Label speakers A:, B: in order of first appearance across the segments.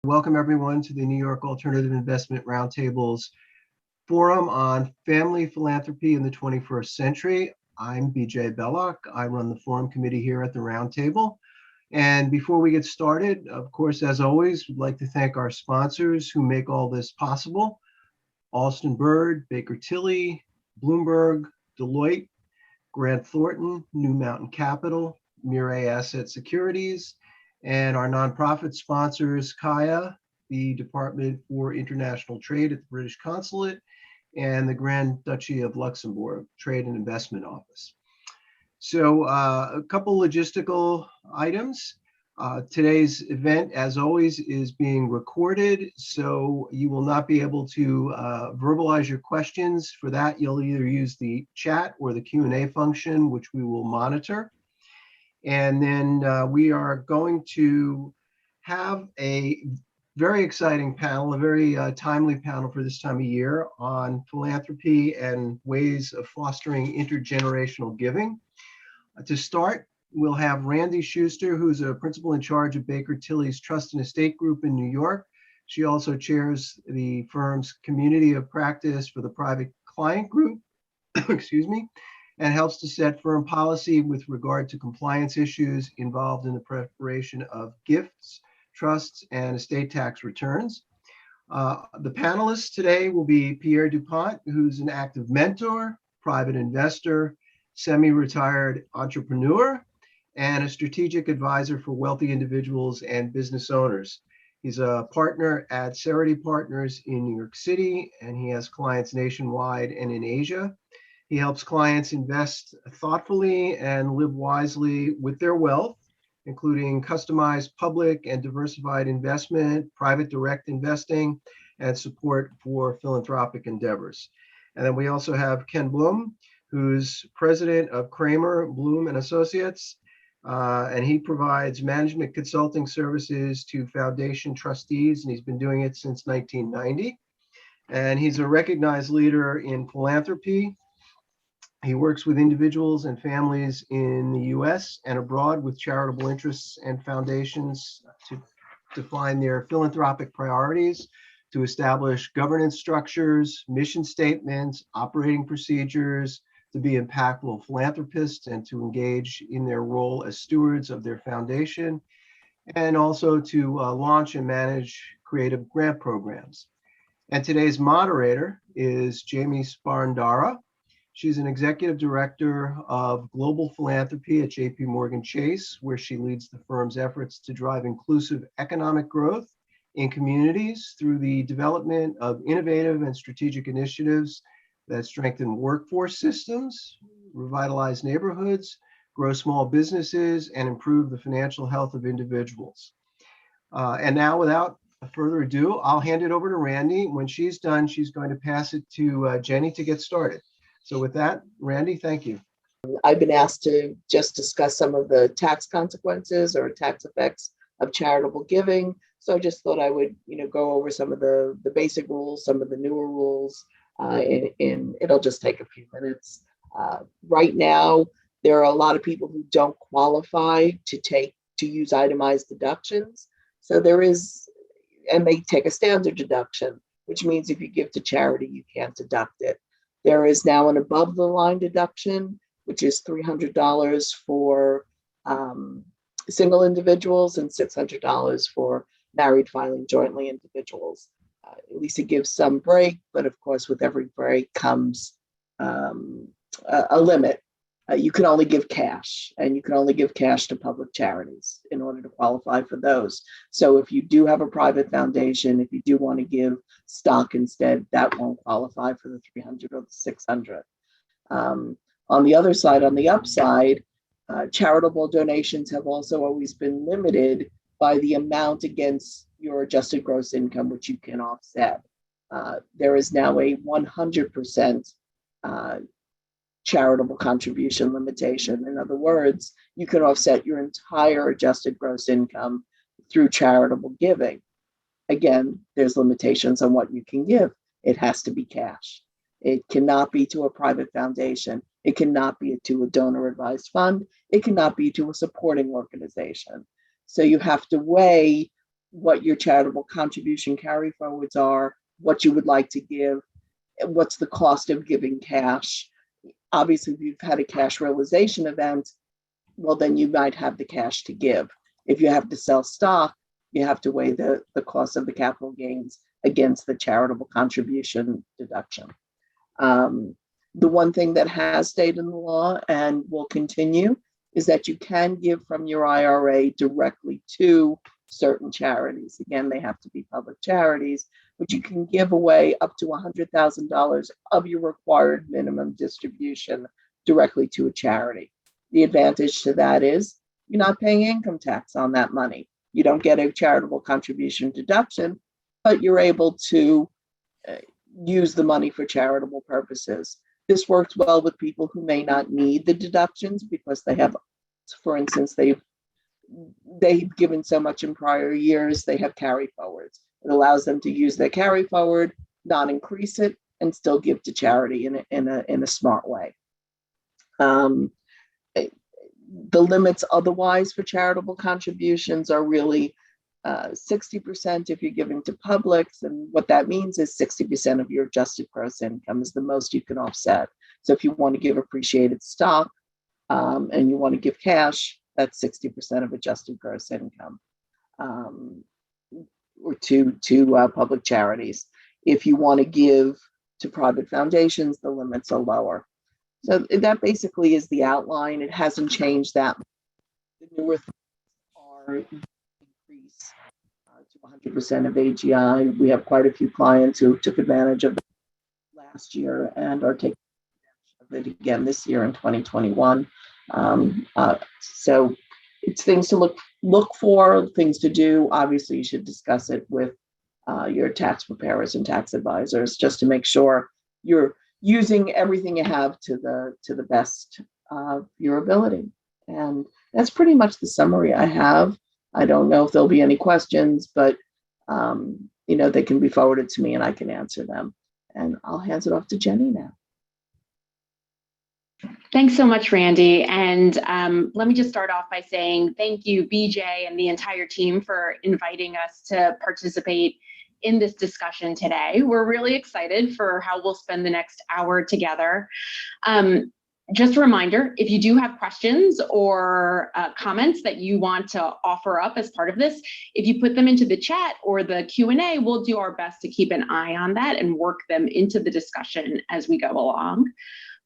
A: Welcome everyone to the New York Alternative Investment Roundtable's Forum on Family Philanthropy in the 21st Century. I'm BJ Belloc. I run the Forum Committee here at the Roundtable. And before we get started, of course, as always, we'd like to thank our sponsors who make all this possible. Alston Bird, Baker Tilly, Bloomberg, Deloitte, Grant Thornton, New Mountain Capital, Mirai Asset Securities, and our nonprofit sponsors, Kaya, the Department for International Trade at the British Consulate, and the Grand Duchy of Luxembourg Trade and Investment Office. So a couple logistical items. Today's event, as always, is being recorded, so you will not be able to verbalize your questions. For that, you'll either use the chat or the Q&A function, which we will monitor. And then we are going to have a very exciting panel, a very timely panel for this time of year on philanthropy and ways of fostering intergenerational giving. To start, we'll have Randy Schuster, who's a principal in charge of Baker Tilly's Trust and Estate Group in New York. She also chairs the firm's Community of Practice for the Private Client Group, excuse me, and helps to set firm policy with regard to compliance issues involved in the preparation of gifts, trusts, and estate tax returns. The panelists today will be Pierre Dupont, who's an active mentor, private investor, semi-retired entrepreneur, and a strategic advisor for wealthy individuals and business owners. He's a partner at Cerity Partners in New York City, and he has clients nationwide and in Asia. He helps clients invest thoughtfully and live wisely with their wealth, including customized public and diversified investment, private direct investing, and support for philanthropic endeavors. And then we also have Ken Bloom, who's president of Kramer, Bloom and Associates, and he provides management consulting services to foundation trustees, and he's been doing it since 1990. And he's a recognized leader in philanthropy. He works with individuals and families in the US and abroad with charitable interests and foundations to define their philanthropic priorities, to establish governance structures, mission statements, operating procedures, to be impactful philanthropists and to engage in their role as stewards of their foundation, and also to launch and manage creative grant programs. And today's moderator is Jamie Sparandara. She's an executive director of global philanthropy at JP Morgan Chase, where she leads the firm's efforts to drive inclusive economic growth in communities through the development of innovative and strategic initiatives that strengthen workforce systems, revitalize neighborhoods, grow small businesses, and improve the financial health of individuals. And now, without further ado, I'll hand it over to Randy. When she's done, she's going to pass it to Jenny to get started. So with that, Randy, thank you.
B: I've been asked to just discuss some of the tax consequences or tax effects of charitable giving. So I just thought I would, go over some of the basic rules, some of the newer rules. It'll just take a few minutes. Right now, there are a lot of people who don't qualify to use itemized deductions. So and they take a standard deduction, which means if you give to charity, you can't deduct it. There is now an above the line deduction, which is $300 for single individuals and $600 for married filing jointly individuals. At least it gives some break, but of course, with every break comes a limit. You can only give cash, and you can only give cash to public charities in order to qualify for those. So if you do have a private foundation, if you do want to give stock instead, that won't qualify for the 300 or the 600. On the other side, on the upside, charitable donations have also always been limited by the amount against your adjusted gross income, which you can offset. There is now a 100% charitable contribution limitation. In other words, you can offset your entire adjusted gross income through charitable giving. Again, there's limitations on what you can give. It has to be cash. It cannot be to a private foundation. It cannot be to a donor advised fund. It cannot be to a supporting organization. So you have to weigh what your charitable contribution carry forwards are, what you would like to give, and what's the cost of giving cash. Obviously, if you've had a cash realization event, well, then you might have the cash to give. If you have to sell stock, you have to weigh the cost of the capital gains against the charitable contribution deduction. The one thing that has stayed in the law and will continue is that you can give from your IRA directly to certain charities. Again, they have to be public charities, but you can give away up to $100,000 of your required minimum distribution directly to a charity. The advantage to that is you're not paying income tax on that money. You don't get a charitable contribution deduction, but you're able to use the money for charitable purposes. This works well with people who may not need the deductions because they have, for instance, they've given so much in prior years, they have carry forwards. It allows them to use their carry forward, not increase it, and still give to charity in a smart way. The limits otherwise for charitable contributions are really 60% if you're giving to publics. And what that means is 60% of your adjusted gross income is the most you can offset. So if you want to give appreciated stock and you want to give cash, that's 60% of adjusted gross income or to public charities. If you want to give to private foundations, the limits are lower. So that basically is the outline. It hasn't changed that much. The newer things are increase to 100% of AGI. We have quite a few clients who took advantage of it last year and are taking advantage of it again this year in 2021. So it's things to look for, things to do. Obviously, you should discuss it with your tax preparers and tax advisors just to make sure you're using everything you have to the best of your ability. And that's pretty much the summary I have. I don't know if there'll be any questions, but they can be forwarded to me and I can answer them. And I'll hand it off to Jenny now.
C: Thanks so much, Randy. And let me just start off by saying thank you, BJ, and the entire team for inviting us to participate in this discussion today. We're really excited for how we'll spend the next hour together. Just a reminder, if you do have questions or comments that you want to offer up as part of this, if you put them into the chat or the Q&A, we'll do our best to keep an eye on that and work them into the discussion as we go along.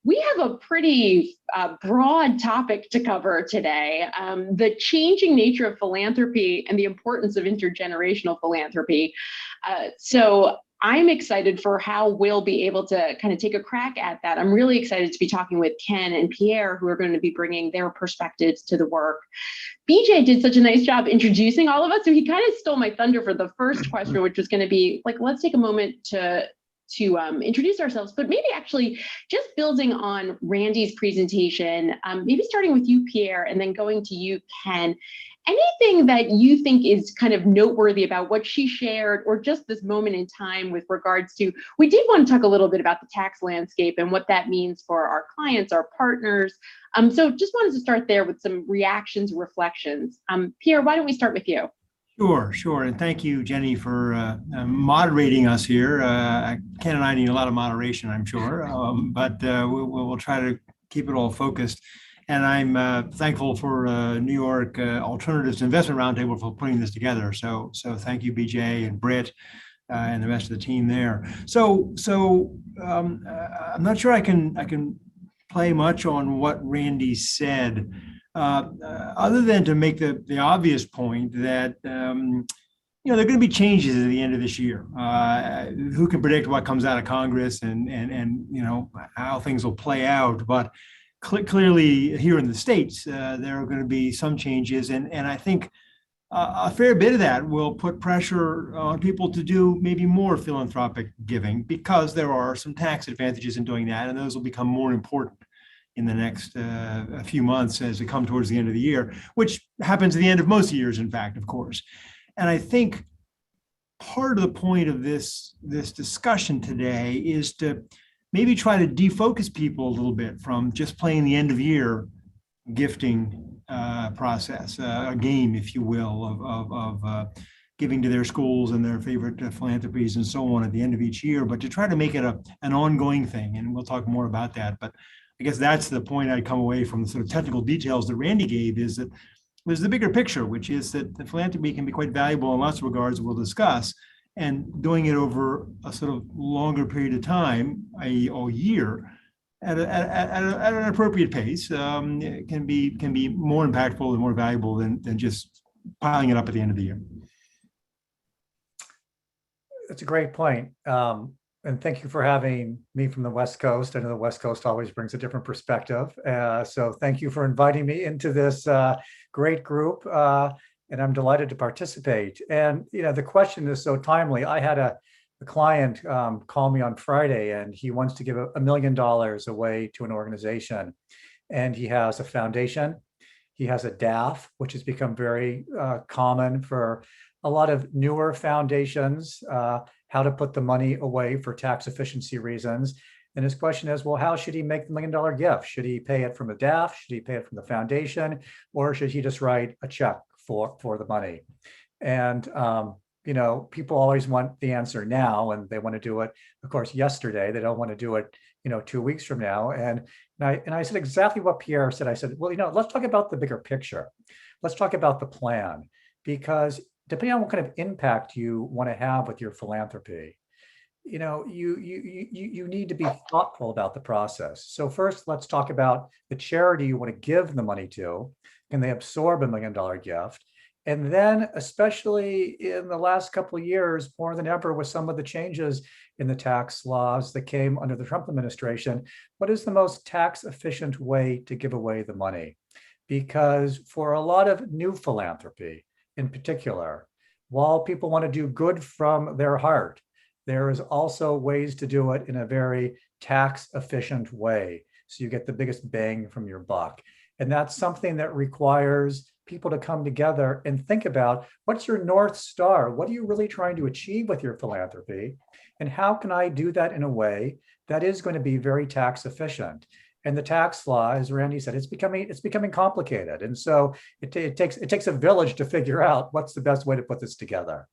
C: We have a pretty broad topic to cover today, the changing nature of philanthropy and the importance of intergenerational philanthropy. So I'm excited for how we'll be able to kind of take a crack at that. I'm really excited to be talking with Ken and Pierre, who are going to be bringing their perspectives to the work. BJ did such a nice job introducing all of us, so he kind of stole my thunder for the first question, which was going to be like, let's take a moment to introduce ourselves, but maybe actually just building on Randy's presentation, maybe starting with you, Pierre, and then going to you, Ken. Anything that you think is kind of noteworthy about what she shared or just this moment in time with regards to, we did want to talk a little bit about the tax landscape and what that means for our clients, our partners. So just wanted to start there with some reactions, reflections. Pierre, why don't we start with you?
D: Sure. And thank you, Jenny, for moderating us here. Ken and I need a lot of moderation, I'm sure, but we'll try to keep it all focused. And I'm thankful for New York Alternatives Investment Roundtable for putting this together. So thank you, BJ and Britt and the rest of the team there. So I'm not sure I can play much on what Randy said. Other than to make the obvious point that there are going to be changes at the end of this year. Who can predict what comes out of Congress and how things will play out? But clearly, here in the States, there are going to be some changes, and I think a fair bit of that will put pressure on people to do maybe more philanthropic giving because there are some tax advantages in doing that, and those will become more important in the next a few months as we come towards the end of the year, which happens at the end of most years, in fact, of course. And I think part of the point of this discussion today is to maybe try to defocus people a little bit from just playing the end of year gifting process, a game, if you will, of giving to their schools and their favorite philanthropies and so on at the end of each year, but to try to make it an ongoing thing. And we'll talk more about that. But I guess that's the point I'd come away from the sort of technical details that Randy gave, is that there's the bigger picture, which is that the philanthropy can be quite valuable in lots of regards we'll discuss. And doing it over a sort of longer period of time, i.e. a year, at an appropriate pace, can be more impactful and more valuable than just piling it up at the end of the year.
E: That's a great point. And thank you for having me from the West Coast. I know the West Coast always brings a different perspective. So thank you for inviting me into this great group. And I'm delighted to participate. And, the question is so timely. I had a client call me on Friday, and he wants to give $1 million away to an organization. And he has a foundation. He has a DAF, which has become very common for a lot of newer foundations, how to put the money away for tax efficiency reasons. And his question is, well, how should he make the $1 million gift? Should he pay it from the DAF? Should he pay it from the foundation? Or should he just write a check for the money? And, people always want the answer now, and they want to do it, of course, yesterday. They don't want to do it, 2 weeks from now. And I said exactly what Pierre said. I said, well, let's talk about the bigger picture. Let's talk about the plan, because depending on what kind of impact you want to have with your philanthropy, you need to be thoughtful about the process. So first, let's talk about the charity you want to give the money to. Can they absorb $1 million gift? And then, especially in the last couple of years, more than ever, with some of the changes in the tax laws that came under the Trump administration, what is the most tax efficient way to give away the money? Because for a lot of new philanthropy in particular, while people want to do good from their heart, there is also ways to do it in a very tax efficient way, so you get the biggest bang from your buck. And that's something that requires people to come together and think about, what's your North Star? What are you really trying to achieve with your philanthropy? And how can I do that in a way that is going to be very tax efficient? And the tax law, as Randy said, it's becoming complicated. And so it takes a village to figure out what's the best way to put this together.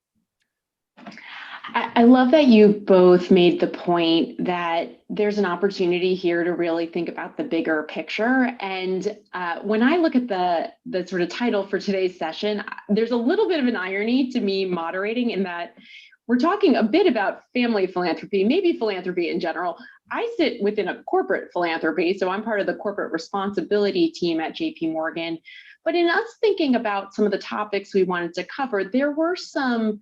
C: I love that you both made the point that there's an opportunity here to really think about the bigger picture. And when I look at the sort of title for today's session, there's a little bit of an irony to me moderating, in that we're talking a bit about family philanthropy, maybe philanthropy in general. I sit within a corporate philanthropy, so I'm part of the corporate responsibility team at JP Morgan. But in us thinking about some of the topics we wanted to cover, there were some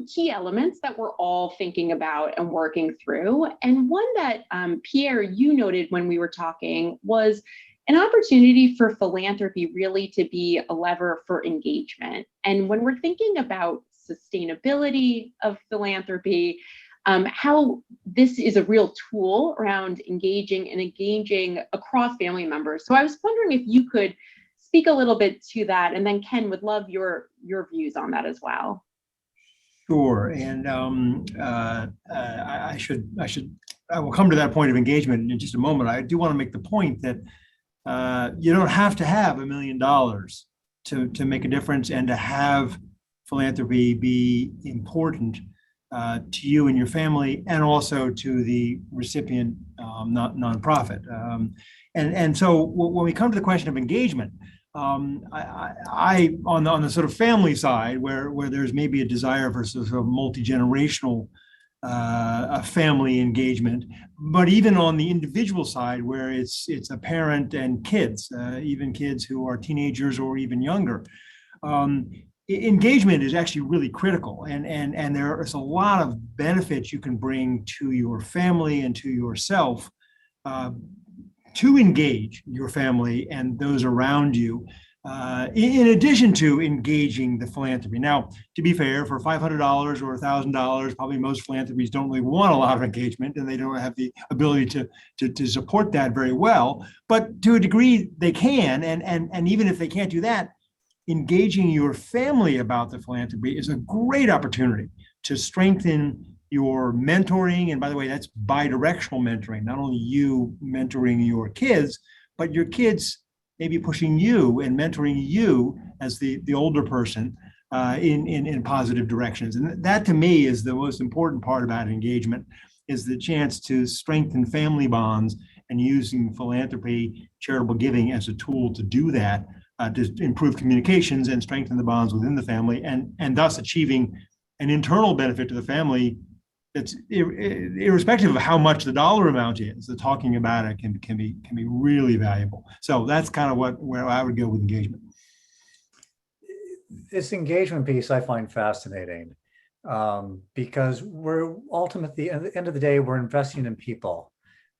C: key elements that we're all thinking about and working through. And one that Pierre, you noted when we were talking, was an opportunity for philanthropy really to be a lever for engagement. And when we're thinking about sustainability of philanthropy, how this is a real tool around engaging across family members. So I was wondering if you could speak a little bit to that, and then Ken, would love your views on that as well.
D: Sure, and I will come to that point of engagement in just a moment. I do want to make the point that you don't have to have $1 million to make a difference and to have philanthropy be important to you and your family, and also to the recipient nonprofit. And so when we come to the question of engagement, I on the sort of family side, where there's maybe a desire for sort of multi-generational family engagement, but even on the individual side, where it's a parent and kids, even kids who are teenagers or even younger, engagement is actually really critical, and there is a lot of benefits you can bring to your family and to yourself to engage your family and those around you, in addition to engaging the philanthropy. Now, to be fair, for $500 or $1,000, probably most philanthropies don't really want a lot of engagement, and they don't have the ability to support that very well. But to a degree, they can, and even if they can't do that, engaging your family about the philanthropy is a great opportunity to strengthen your mentoring. And by the way, that's bi-directional mentoring, not only you mentoring your kids, but your kids maybe pushing you and mentoring you as the older person in positive directions. And that to me is the most important part about engagement, is the chance to strengthen family bonds and using philanthropy, charitable giving as a tool to do that, to improve communications and strengthen the bonds within the family, and thus achieving an internal benefit to the family that's irrespective of how much the dollar amount is. The talking about it can be really valuable. So that's kind of where I would go with engagement.
E: This engagement piece I find fascinating, because we're ultimately, at the end of the day, we're investing in people.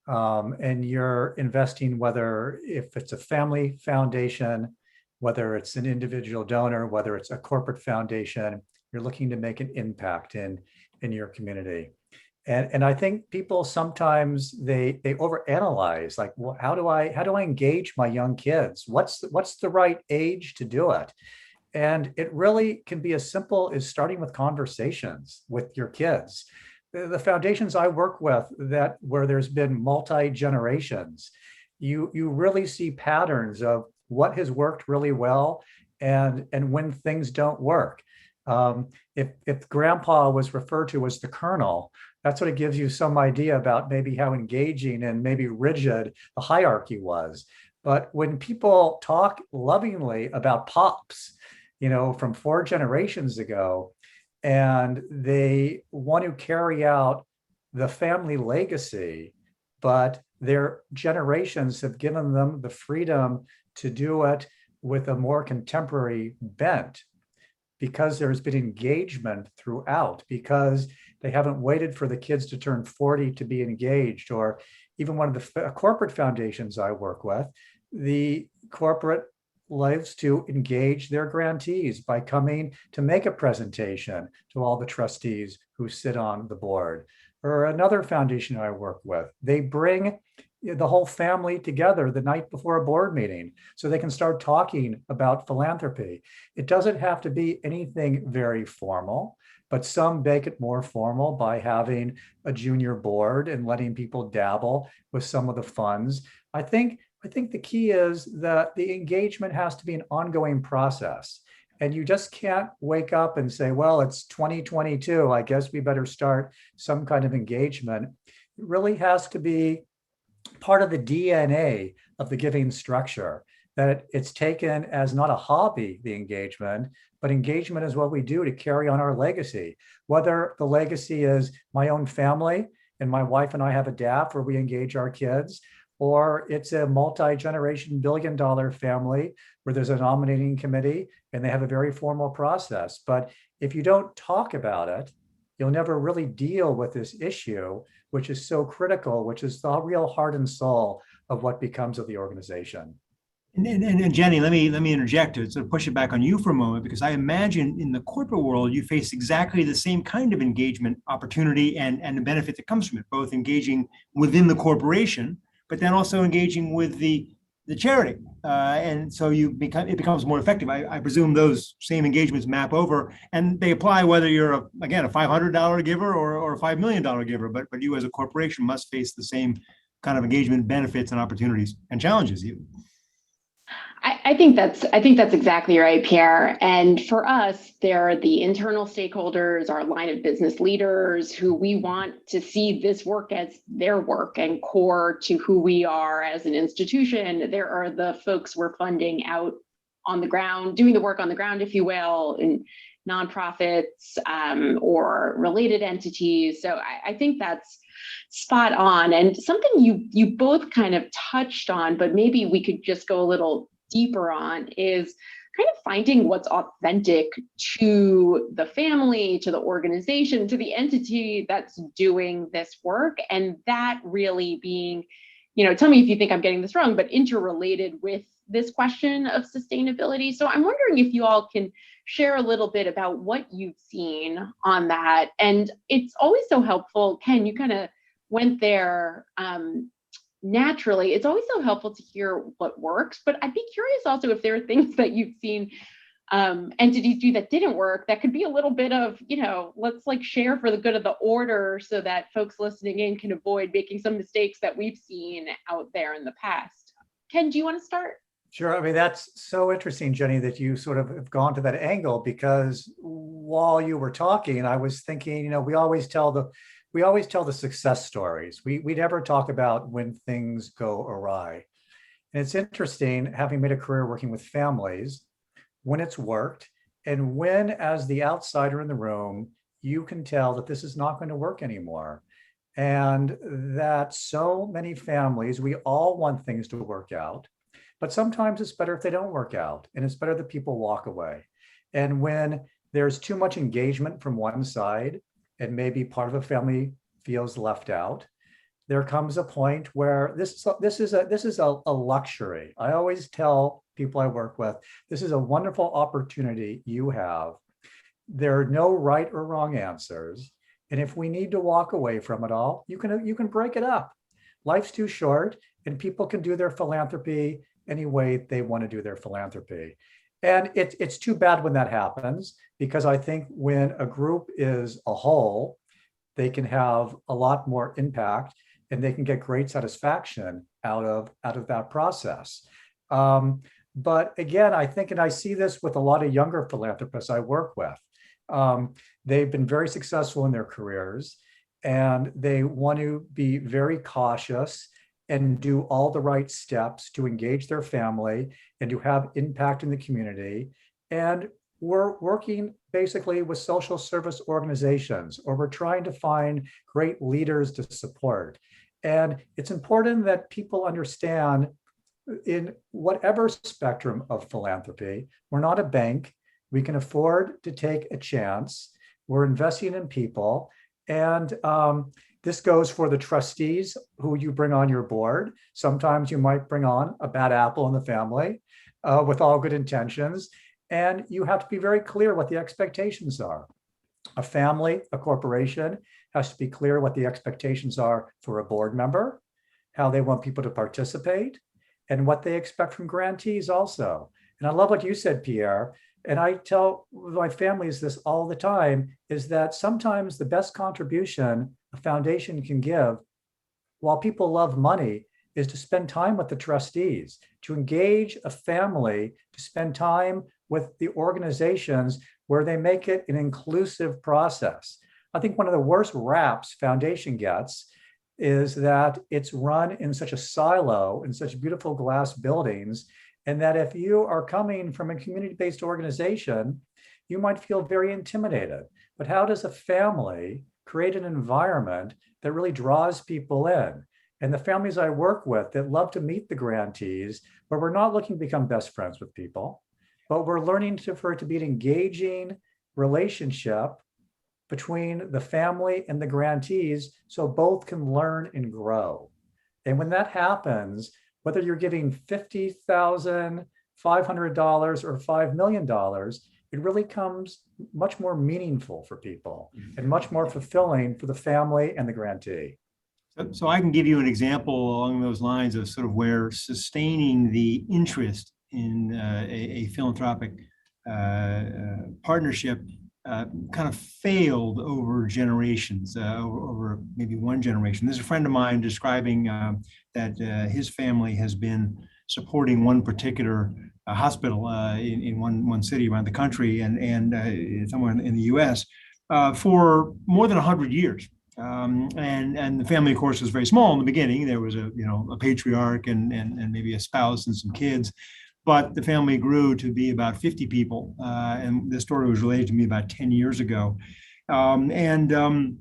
E: And you're investing, whether if it's a family foundation, whether it's an individual donor, whether it's a corporate foundation, you're looking to make an impact in your community. And I think people sometimes they overanalyze, like, well, how do I engage my young kids? What's the right age to do it? And it really can be as simple as starting with conversations with your kids. The foundations I work with, that where there's been multi-generations, you really see patterns of what has worked really well and when things don't work. If grandpa was referred to as the colonel, that's what it gives you some idea about maybe how engaging and maybe rigid the hierarchy was. But when people talk lovingly about pops, from 4 generations ago, and they want to carry out the family legacy, but their generations have given them the freedom to do it with a more contemporary bent, because there's been engagement throughout, because they haven't waited for the kids to turn 40 to be engaged. Or even one of the corporate foundations I work with, the corporate lives to engage their grantees by coming to make a presentation to all the trustees who sit on the board. Or another foundation I work with, they bring the whole family together the night before a board meeting so they can start talking about philanthropy. It doesn't have to be anything very formal, but some make it more formal by having a junior board and letting people dabble with some of the funds. I think the key is that the engagement has to be an ongoing process. And you just can't wake up and say, well, it's 2022, I guess we better start some kind of engagement. It really has to be part of the DNA of the giving structure, that it's taken as not a hobby, the engagement, but engagement is what we do to carry on our legacy. Whether the legacy is my own family and my wife and I have a DAF where we engage our kids, or it's a multi-generation billion-dollar family where there's a nominating committee and they have a very formal process. But if you don't talk about it, you'll never really deal with this issue, which is so critical, which is the real heart and soul of what becomes of the organization.
D: And Jenny, let me interject to sort of push it back on you for a moment, because I imagine in the corporate world, you face exactly the same kind of engagement opportunity and the benefit that comes from it, both engaging within the corporation, but then also engaging with the charity. And so it becomes more effective. I presume those same engagements map over, and they apply whether you're, a $500 giver or a $5 million giver, but you as a corporation must face the same kind of engagement benefits and opportunities and challenges even.
C: I think that's exactly right, Pierre. And for us, there are the internal stakeholders, our line of business leaders, who we want to see this work as their work and core to who we are as an institution. There are the folks we're funding out on the ground, doing the work on the ground, if you will, in nonprofits or related entities. So I think that's spot on. And something you both kind of touched on, but maybe we could just go a little deeper on, is kind of finding what's authentic to the family, to the organization, to the entity that's doing this work. And that really being, tell me if you think I'm getting this wrong, but interrelated with this question of sustainability. So I'm wondering if you all can share a little bit about what you've seen on that. And it's always so helpful. Ken, you kind of went there naturally. It's always so helpful to hear what works, but I'd be curious also if there are things that you've seen entities do that didn't work, that could be a little bit of, let's share for the good of the order so that folks listening in can avoid making some mistakes that we've seen out there in the past. Ken, do you want to start?
E: Sure. I mean, that's so interesting, Jenny, that you sort of have gone to that angle, because while you were talking, I was thinking, we always tell the success stories. We never talk about when things go awry. And it's interesting, having made a career working with families, when it's worked, and when, as the outsider in the room, you can tell that this is not going to work anymore. And that so many families, we all want things to work out, but sometimes it's better if they don't work out, and it's better that people walk away. And when there's too much engagement from one side, and maybe part of a family feels left out, there comes a point where this is a luxury. I always tell people I work with, this is a wonderful opportunity you have. There are no right or wrong answers. And if we need to walk away from it all, you can break it up. Life's too short, and people can do their philanthropy any way they want to do their philanthropy. And it's too bad when that happens, because I think when a group is a whole, they can have a lot more impact, and they can get great satisfaction out of that process. But again, I think, and I see this with a lot of younger philanthropists I work with, they've been very successful in their careers, and they want to be very cautious and do all the right steps to engage their family and to have impact in the community. And we're working basically with social service organizations, or we're trying to find great leaders to support. And it's important that people understand, in whatever spectrum of philanthropy, we're not a bank. We can afford to take a chance. We're investing in people. And this goes for the trustees who you bring on your board. Sometimes you might bring on a bad apple in the family with all good intentions. And you have to be very clear what the expectations are. A family, a corporation, has to be clear what the expectations are for a board member, how they want people to participate, and what they expect from grantees also. And I love what you said, Pierre. And I tell my families this all the time, is that sometimes the best contribution a foundation can give, while people love money, is to spend time with the trustees, to engage a family, to spend time with the organizations where they make it an inclusive process. I think one of the worst raps foundation gets is that it's run in such a silo, in such beautiful glass buildings, and that if you are coming from a community-based organization, you might feel very intimidated. But how does a family create an environment that really draws people in? And the families I work with that love to meet the grantees, where we're not looking to become best friends with people, but we're learning for it to be an engaging relationship between the family and the grantees, so both can learn and grow. And when that happens, whether you're giving $50,000, $500, or $5 million, it really comes much more meaningful for people and much more fulfilling for the family and the grantee.
D: So I can give you an example along those lines of sort of where sustaining the interest in a philanthropic partnership kind of failed over generations, over maybe one generation. There's a friend of mine describing that his family has been supporting one particular hospital in one city around the country and somewhere in the U.S. For more than 100 years. And the family, of course, was very small in the beginning. There was a patriarch and maybe a spouse and some kids. But the family grew to be about 50 people. And this story was related to me about 10 years ago. The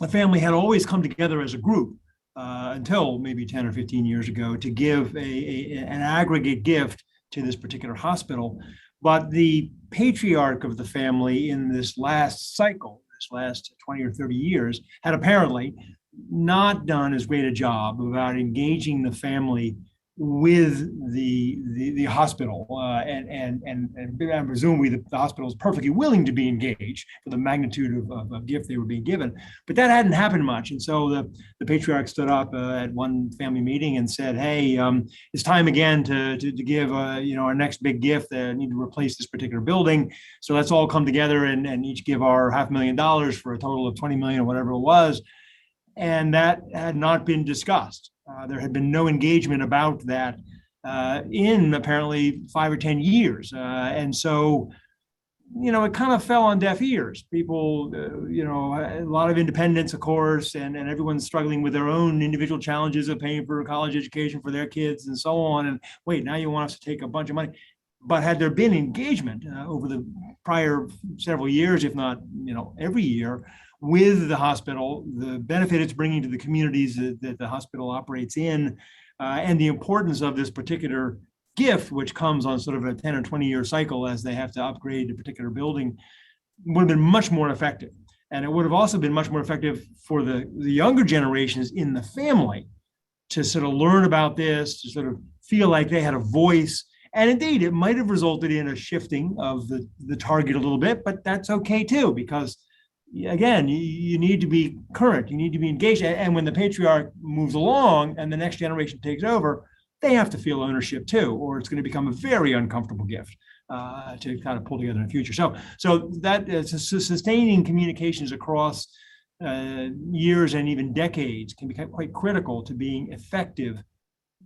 D: family had always come together as a group until maybe 10 or 15 years ago to give an aggregate gift to this particular hospital. But the patriarch of the family in this last cycle, this last 20 or 30 years, had apparently not done as great a job about engaging the family with the hospital, and presumably the hospital is perfectly willing to be engaged for the magnitude of gift they were being given, but that hadn't happened much. And so the patriarch stood up at one family meeting and said, "Hey, it's time again to give our next big gift. Need to replace this particular building. So let's all come together and each give our $500,000 for a total of 20 million or whatever it was." And that had not been discussed. There had been no engagement about that in apparently 5 or 10 years. And so, it kind of fell on deaf ears. People, a lot of independence, of course, and everyone's struggling with their own individual challenges of paying for college education for their kids and so on. And wait, now you want us to take a bunch of money. But had there been engagement over the prior several years, if not, every year, with the hospital, the benefit it's bringing to the communities that the hospital operates in, and the importance of this particular gift, which comes on sort of a 10 or 20-year cycle as they have to upgrade a particular building, would have been much more effective. And it would have also been much more effective for the younger generations in the family to sort of learn about this, to sort of feel like they had a voice. And indeed, it might have resulted in a shifting of the target a little bit, but that's okay too, because again, you need to be current, you need to be engaged. And when the patriarch moves along and the next generation takes over, they have to feel ownership too, or it's going to become a very uncomfortable gift to kind of pull together in the future. So that sustaining communications across years and even decades can be quite critical to being effective,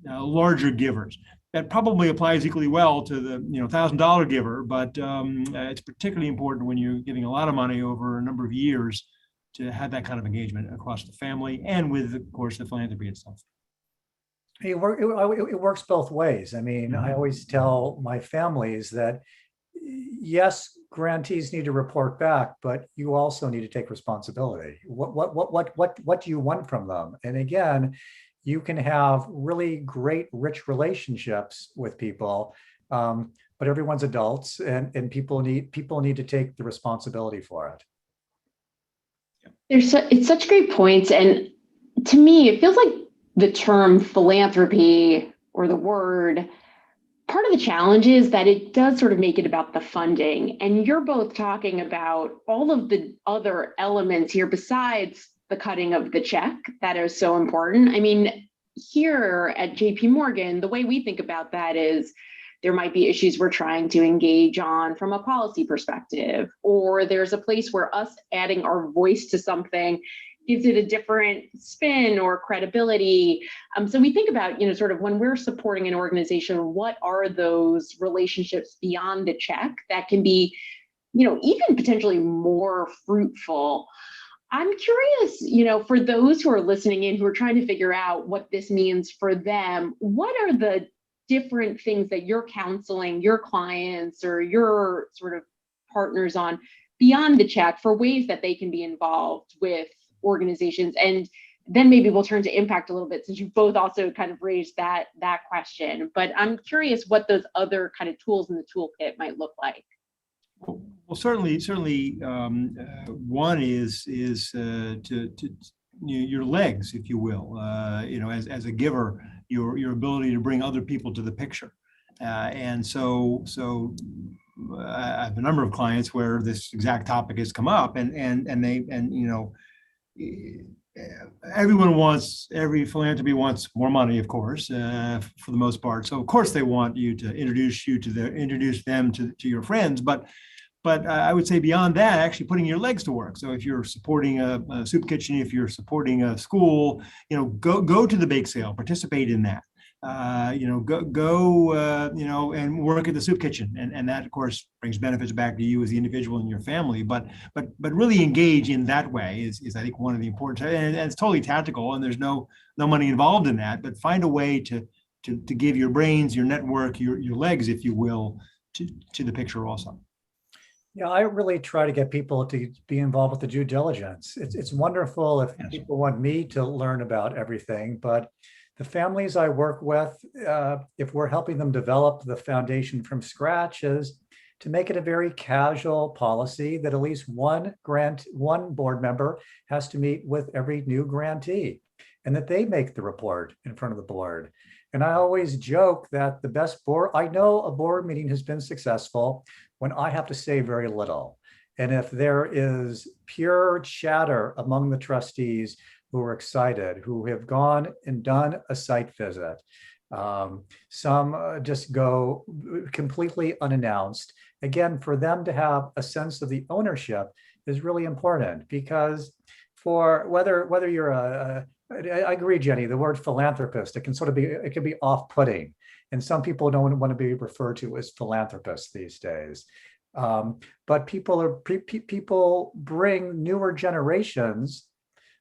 D: larger givers. That probably applies equally well to the $1,000 giver, but it's particularly important when you're giving a lot of money over a number of years to have that kind of engagement across the family and with, of course, the philanthropy itself.
E: It works both ways. I mean, I always tell my families that yes, grantees need to report back, but you also need to take responsibility. What do you want from them? And again, you can have really great, rich relationships with people, but everyone's adults, and people need to take the responsibility for it.
C: It's such great points, and to me, it feels like the term philanthropy, or the word, part of the challenge is that it does sort of make it about the funding. And you're both talking about all of the other elements here besides the cutting of the check that is so important. I mean, here at JP Morgan, the way we think about that is there might be issues we're trying to engage on from a policy perspective, or there's a place where us adding our voice to something gives it a different spin or credibility. So we think about, sort of when we're supporting an organization, what are those relationships beyond the check that can be, even potentially more fruitful? I'm curious, for those who are listening in, who are trying to figure out what this means for them, what are the different things that you're counseling your clients or your sort of partners on beyond the check for ways that they can be involved with organizations? And then maybe we'll turn to impact a little bit, since you both also kind of raised that question. But I'm curious what those other kind of tools in the toolkit might look like.
D: Well, certainly, one is to your legs, if you will. As a giver, your ability to bring other people to the picture, and so I have a number of clients where this exact topic has come up, and every philanthropy wants more money, of course, for the most part. So of course they want you to introduce them to your friends, but I would say beyond that, actually putting your legs to work. So if you're supporting a soup kitchen, if you're supporting a school, go to the bake sale, participate in that. Go and work at the soup kitchen, and that of course brings benefits back to you as the individual and your family. But really engage in that way is I think one of the important, and it's totally tactical, and there's no money involved in that. But find a way to give your brains, your network, your legs, if you will, to the picture also.
E: Yeah, I really try to get people to be involved with the due diligence. It's wonderful if people want me to learn about everything, but the families I work with, if we're helping them develop the foundation from scratch, is to make it a very casual policy that at least one board member has to meet with every new grantee, and that they make the report in front of the board. And I always joke that the best board, I know a board meeting has been successful when I have to say very little. And if there is pure chatter among the trustees who are excited, who have gone and done a site visit, some just go completely unannounced. Again, for them to have a sense of the ownership is really important, because for whether you're I agree, Jenny, the word philanthropist, it can be off-putting. And some people don't want to be referred to as philanthropists these days. But people bring newer generations,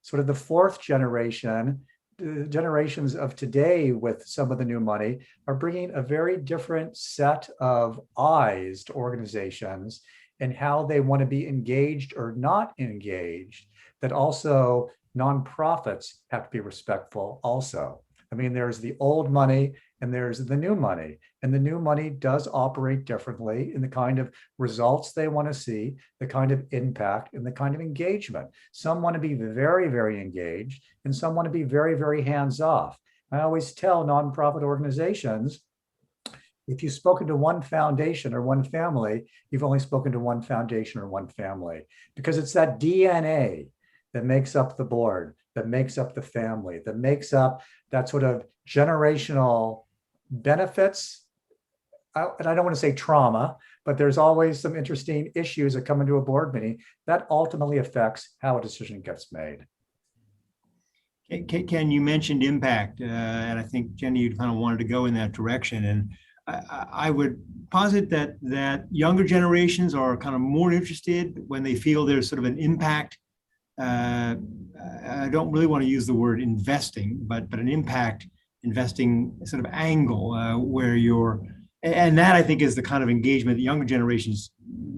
E: sort of the fourth generation, the generations of today with some of the new money are bringing a very different set of eyes to organizations and how they want to be engaged or not engaged, that also nonprofits have to be respectful also. I mean, there's the old money and there's the new money, and the new money does operate differently in the kind of results they want to see, the kind of impact and the kind of engagement. Some want to be very, very engaged and some want to be very, very hands off. I always tell nonprofit organizations, if you've spoken to one foundation or one family, you've only spoken to one foundation or one family, because it's that DNA that makes up the board, that makes up the family, that makes up that sort of generational benefits. And I don't want to say trauma, but there's always some interesting issues that come into a board meeting that ultimately affects how a decision gets made.
D: Ken, you mentioned impact, and I think Jenny, you kind of wanted to go in that direction. And I would posit that younger generations are kind of more interested when they feel there's sort of an impact. I don't really want to use the word investing, but an impact investing sort of angle where you're, and that I think is the kind of engagement that younger generations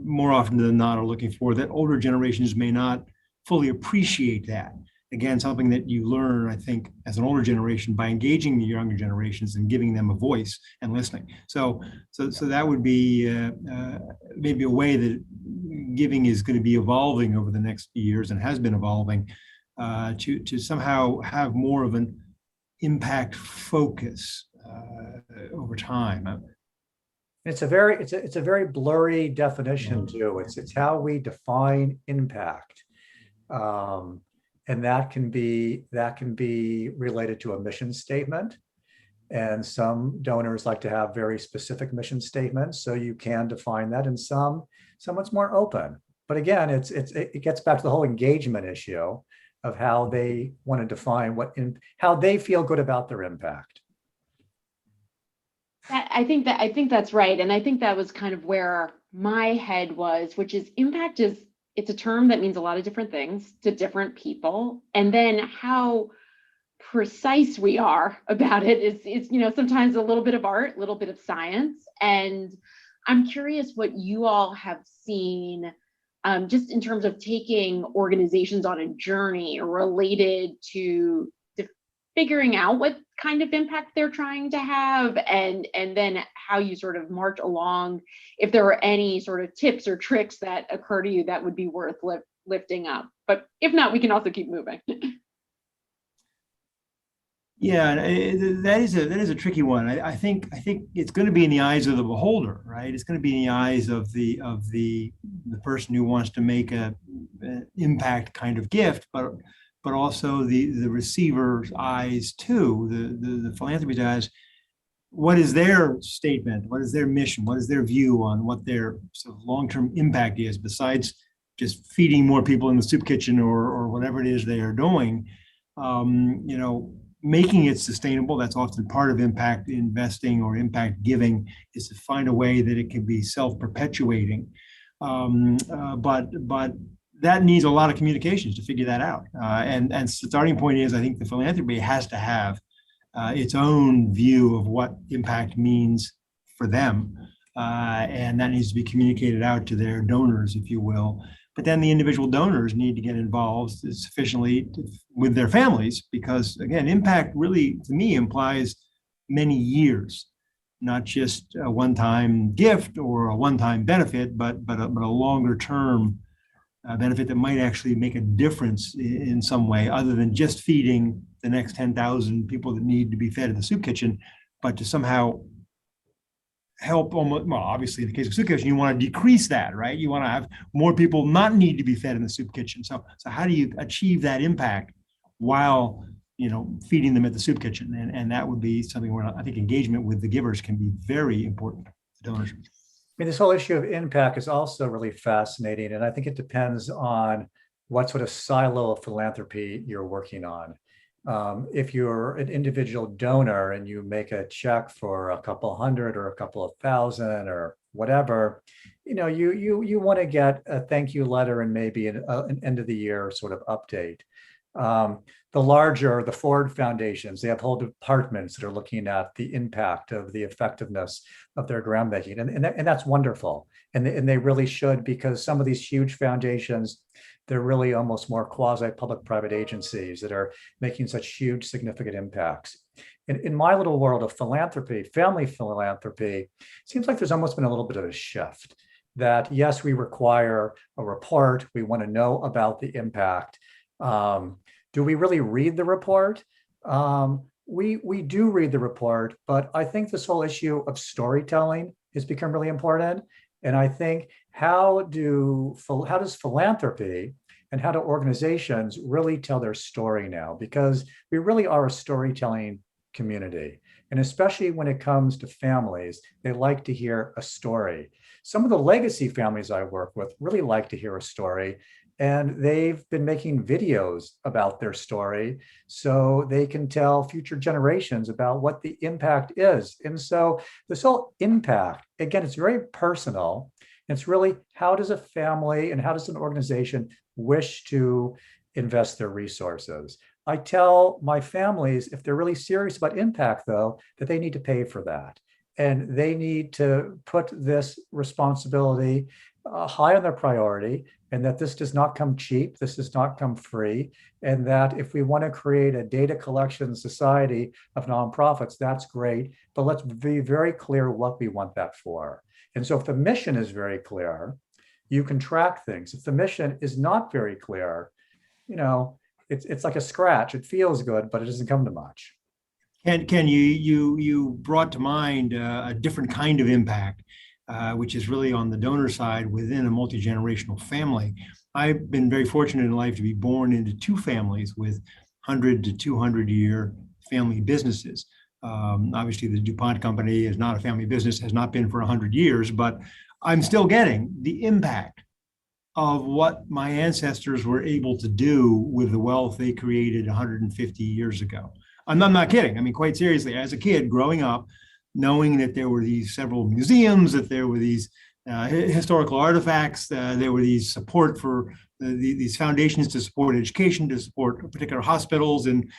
D: more often than not are looking for, that older generations may not fully appreciate that. Again, something that you learn, I think, as an older generation by engaging the younger generations and giving them a voice and listening. So that would be maybe a way that giving is going to be evolving over the next few years and has been evolving to somehow have more of an impact focus over time.
E: It's a very blurry definition too. It's how we define impact. And that can be related to a mission statement. And some donors like to have very specific mission statements, so you can define that. And some it's more open. But again, it gets back to the whole engagement issue of how they want to define how they feel good about their impact.
C: I think that's right. And I think that was kind of where my head was, which is impact it's a term that means a lot of different things to different people. And then how precise we are about it is sometimes a little bit of art, a little bit of science. And I'm curious what you all have seen just in terms of taking organizations on a journey related to figuring out what kind of impact they're trying to have, and then how you sort of march along, if there are any sort of tips or tricks that occur to you that would be worth lifting up. But if not, we can also keep moving.
D: Yeah, that is a tricky one. I think it's going to be in the eyes of the beholder, right? It's going to be in the eyes of the person who wants to make an impact kind of gift, but also the receiver's eyes too, the philanthropy's eyes. What is their statement? What is their mission? What is their view on what their sort of long-term impact is, besides just feeding more people in the soup kitchen or whatever it is they are doing? Making it sustainable, that's often part of impact investing or impact giving, is to find a way that it can be self-perpetuating. But that needs a lot of communications to figure that out. And the starting point is, I think the philanthropy has to have its own view of what impact means for them. And that needs to be communicated out to their donors, if you will. But then the individual donors need to get involved sufficiently with their families, because again, impact really, to me, implies many years, not just a one-time gift or a one-time benefit, but a longer term benefit that might actually make a difference in some way, other than just feeding the next 10,000 people that need to be fed in the soup kitchen, but to somehow help obviously in the case of soup kitchen, you want to decrease that, right? You want to have more people not need to be fed in the soup kitchen. So how do you achieve that impact while, feeding them at the soup kitchen? And that would be something where I think engagement with the givers can be very important to donors.
E: I mean, this whole issue of impact is also really fascinating. And I think it depends on what sort of silo of philanthropy you're working on. If you're an individual donor and you make a check for a couple hundred or a couple of thousand or whatever, you want to get a thank you letter and maybe an end of the year sort of update. The Ford foundations, they have whole departments that are looking at the impact of the effectiveness of their grant making. And that's wonderful. And they really should, because some of these huge foundations, they're really almost more quasi-public-private agencies that are making such huge, significant impacts. In my little world of philanthropy, family philanthropy, it seems like there's almost been a little bit of a shift that, yes, we require a report. We want to know about the impact. Do we really read the report? We do read the report, but I think this whole issue of storytelling has become really important. And I think how does philanthropy and how do organizations really tell their story now? Because we really are a storytelling community. And especially when it comes to families, they like to hear a story. Some of the legacy families I work with really like to hear a story. And they've been making videos about their story so they can tell future generations about what the impact is. And so this whole impact, again, it's very personal. It's really, how does a family and how does an organization wish to invest their resources? I tell my families, if they're really serious about impact, though, that they need to pay for that. And they need to put this responsibility high on their priority, and that this does not come cheap, this does not come free, and that if we want to create a data collection society of nonprofits, that's great, but let's be very clear what we want that for. And so if the mission is very clear, you can track things. If the mission is not very clear, it's like a scratch. It feels good, but it doesn't come to much.
D: And Ken, you brought to mind a different kind of impact, which is really on the donor side within a multi-generational family. I've been very fortunate in life to be born into two families with 100 to 200-year family businesses. Obviously, the DuPont company is not a family business, has not been for 100 years, but I'm still getting the impact of what my ancestors were able to do with the wealth they created 150 years ago. I'm not kidding. I mean, quite seriously, as a kid growing up, knowing that there were these several museums, that there were these historical artifacts, there were these support for these foundations to support education, to support particular hospitals and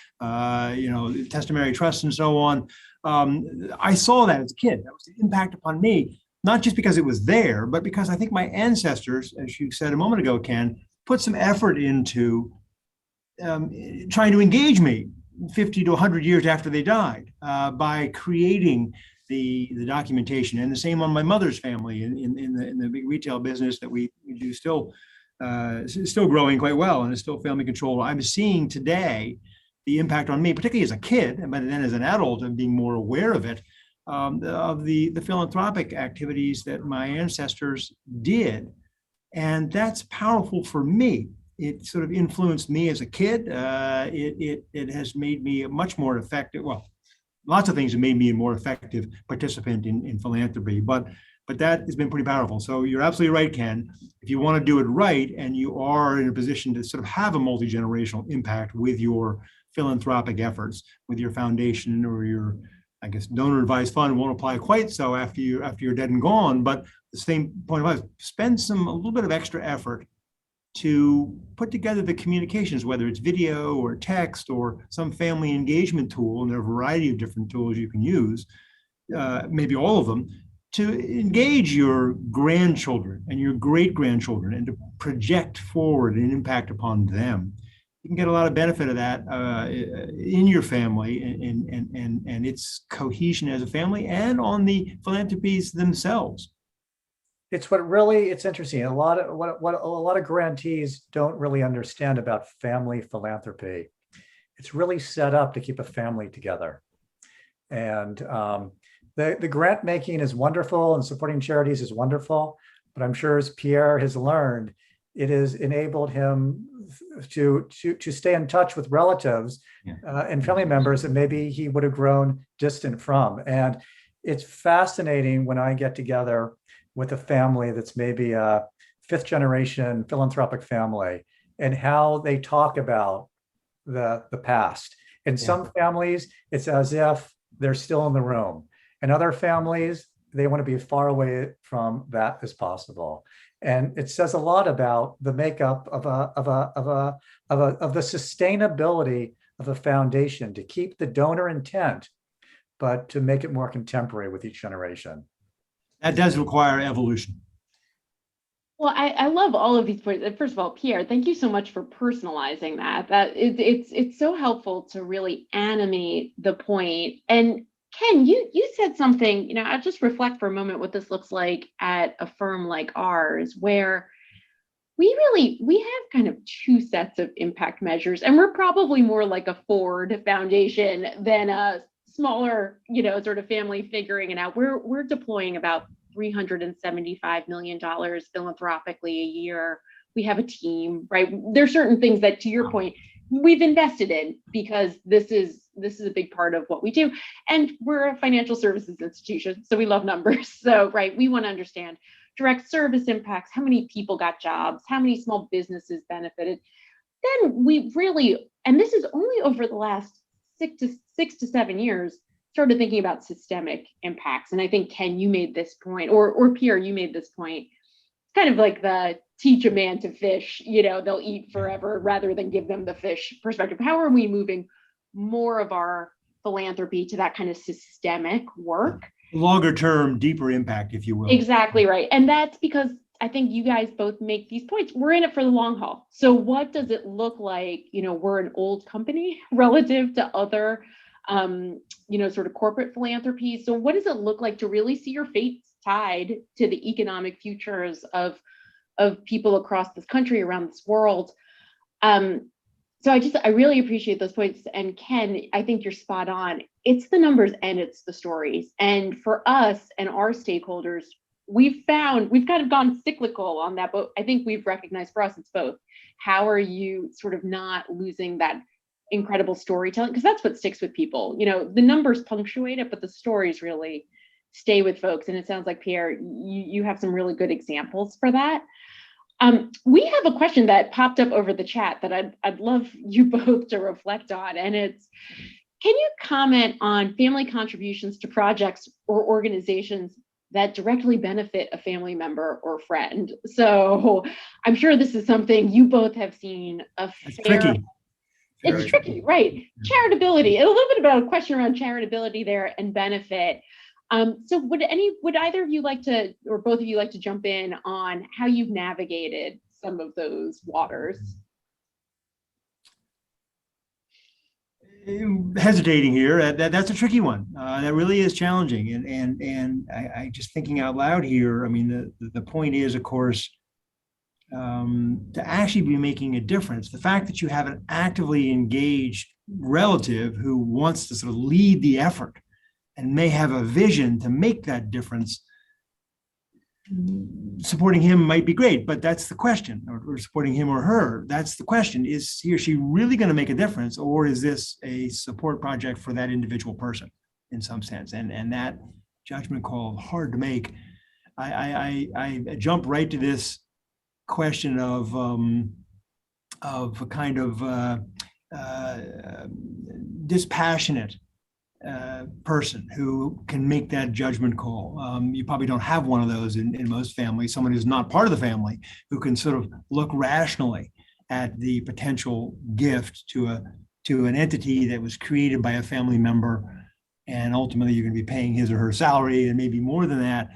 D: testimony trusts and so on. I saw that as a kid. That was the impact upon me, not just because it was there, but because I think my ancestors, as you said a moment ago, Ken, put some effort into trying to engage me 50 to 100 years after they died by creating the documentation. And the same on my mother's family in the big retail business that we do still growing quite well and is still family controlled. I'm seeing today the impact on me, particularly as a kid, but then as an adult and being more aware of it, of the philanthropic activities that my ancestors did. And that's powerful for me. It sort of influenced me as a kid. It has made me a much more effective, well, lots of things have made me a more effective participant in philanthropy, but that has been pretty powerful. So you're absolutely right, Ken. If you want to do it right and you are in a position to sort of have a multi-generational impact with your philanthropic efforts, with your foundation or your, I guess, donor advised fund won't apply quite so after you're dead and gone, but the same point of view, spend a little bit of extra effort to put together the communications, whether it's video or text or some family engagement tool, and there are a variety of different tools you can use, maybe all of them, to engage your grandchildren and your great-grandchildren and to project forward an impact upon them. You can get a lot of benefit of that in your family and its cohesion as a family and on the philanthropies themselves.
E: It's interesting. A lot of grantees don't really understand about family philanthropy. It's really set up to keep a family together. And the grant making is wonderful and supporting charities is wonderful, but I'm sure as Pierre has learned, it has enabled him to stay in touch with relatives and family members that maybe he would have grown distant from. And it's fascinating when I get together with a family that's maybe a fifth generation philanthropic family and how they talk about the past In some families, it's as if they're still in the room. In other families, they want to be as far away from that as possible. And it says a lot about the makeup of the sustainability of a foundation to keep the donor intent, but to make it more contemporary with each generation.
D: That does require evolution.
C: Well, I love all of these points. First of all, Pierre, thank you so much for personalizing that. It's so helpful to really animate the point. And Ken, you said something, I'll just reflect for a moment what this looks like at a firm like ours, where we have kind of two sets of impact measures, and we're probably more like a Ford Foundation than a smaller, sort of family figuring it out. We're deploying about $375 million philanthropically a year. We have a team, right? There's certain things that, to your point, we've invested in because this is a big part of what we do. And we're a financial services institution, so we love numbers. So, right, we want to understand direct service impacts, how many people got jobs, how many small businesses benefited. Then we really, and this is only over the last 6 to 7 years, started thinking about systemic impacts. And I think, Ken, you made this point, or Pierre, you made this point. It's kind of like the teach a man to fish, they'll eat forever rather than give them the fish perspective. How are we moving more of our philanthropy to that kind of systemic work?
D: Longer term, deeper impact, if you will.
C: Exactly right. And that's because I think you guys both make these points. We're in it for the long haul. So what does it look like? We're an old company relative to other sort of corporate philanthropy. So what does it look like to really see your fate tied to the economic futures of people across this country, around this world? So I really appreciate those points. And Ken, I think you're spot on. It's the numbers and it's the stories. And for us and our stakeholders, we've kind of gone cyclical on that, but I think we've recognized for us, it's both. How are you sort of not losing that incredible storytelling? Because that's what sticks with people. The numbers punctuate it, but the stories really stay with folks. And it sounds like, Pierre, you have some really good examples for that. We have a question that popped up over the chat that I'd love you both to reflect on. And it's, can you comment on family contributions to projects or organizations that directly benefit a family member or friend? So I'm sure this is something you both have seen
D: It's tricky.
C: It's tricky, right? Charitability, a little bit about a question around charitability there and benefit. So would either of you like to, or both of you like to jump in on how you've navigated some of those waters?
D: Hesitating here. That's a tricky one. That really is challenging. And I just thinking out loud here. I mean, the point is, of course, to actually be making a difference. The fact that you have an actively engaged relative who wants to sort of lead the effort and may have a vision to make that difference, supporting him might be great, but that's the question, or supporting him or her, that's the question. Is he or she really going to make a difference, or is this a support project for that individual person in some sense? And that judgment call, hard to make. I jump right to this question of a kind of dispassionate person who can make that judgment call. You probably don't have one of those in most families, someone who's not part of the family who can sort of look rationally at the potential gift to an entity that was created by a family member, and ultimately you're going to be paying his or her salary and maybe more than that.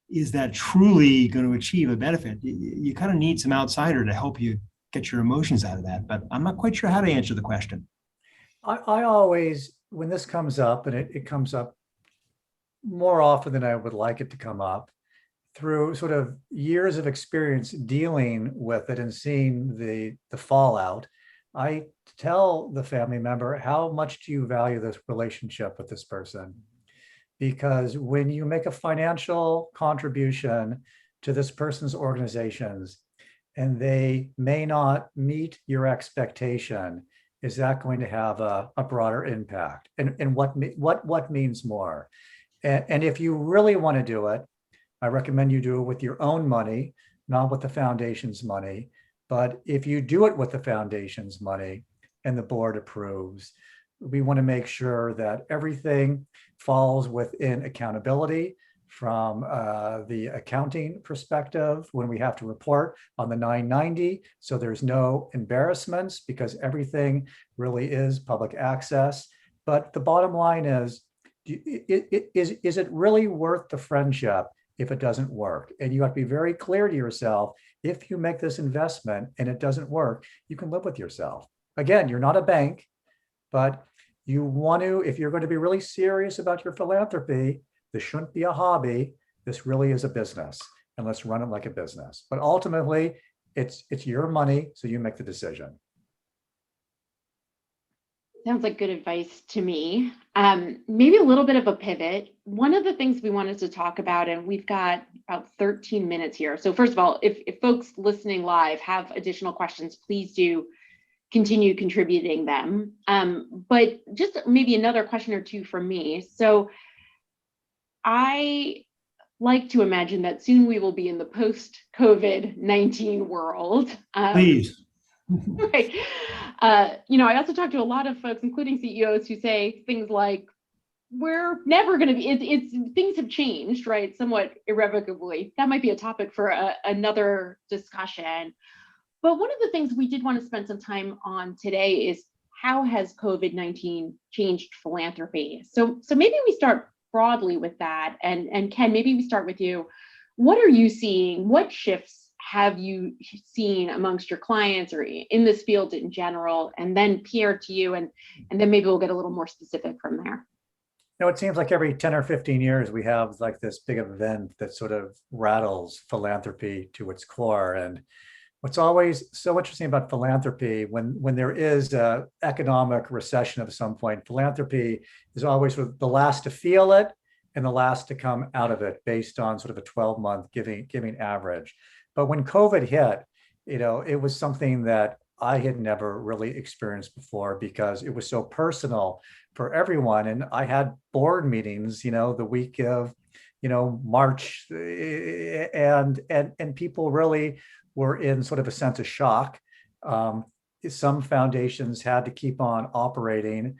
D: Is that truly going to achieve a benefit? You kind of need some outsider to help you get your emotions out of that, but I'm not quite sure how to answer the question.
E: I always, when this comes up, and it comes up more often than I would like it to come up, through sort of years of experience dealing with it and seeing the fallout, I tell the family member, how much do you value this relationship with this person? Because when you make a financial contribution to this person's organizations and they may not meet your expectation, is that going to have a broader impact? And what means more? And if you really want to do it, I recommend you do it with your own money, not with the foundation's money. But if you do it with the foundation's money and the board approves, we want to make sure that everything falls within accountability from the accounting perspective when we have to report on the 990. So there's no embarrassments because everything really is public access. But the bottom line is it really worth the friendship if it doesn't work? And you have to be very clear to yourself, if you make this investment and it doesn't work, you can live with yourself. Again, you're not a bank, but you want to, if you're going to be really serious about your philanthropy, this shouldn't be a hobby. This really is a business, and let's run it like a business. But ultimately, it's your money, so you make the decision.
C: Sounds like good advice to me. Maybe a little bit of a pivot. One of the things we wanted to talk about, and we've got about 13 minutes here. So first of all, if folks listening live have additional questions, please do continue contributing them. But just maybe another question or two from me. So I like to imagine that soon we will be in the post-COVID-19 world.
D: Please.
C: Right. I also talk to a lot of folks, including CEOs, who say things like, we're never going to be, things have changed, right? Somewhat irrevocably. That might be a topic for another discussion. But one of the things we did want to spend some time on today is how has COVID-19 changed philanthropy? So maybe we start broadly with that. And Ken, maybe we start with you. What are you seeing? What shifts have you seen amongst your clients or in this field in general? And then Pierre, to you, and then maybe we'll get a little more specific from there.
E: It seems like every 10 or 15 years, we have like this big event that sort of rattles philanthropy to its core. And what's always so interesting about philanthropy, when there is an economic recession of some point, philanthropy is always sort of the last to feel it and the last to come out of it based on sort of a 12-month giving average. But when COVID hit, it was something that I had never really experienced before because it was so personal for everyone. And I had board meetings, the week of, March, and people really were in sort of a sense of shock. Some foundations had to keep on operating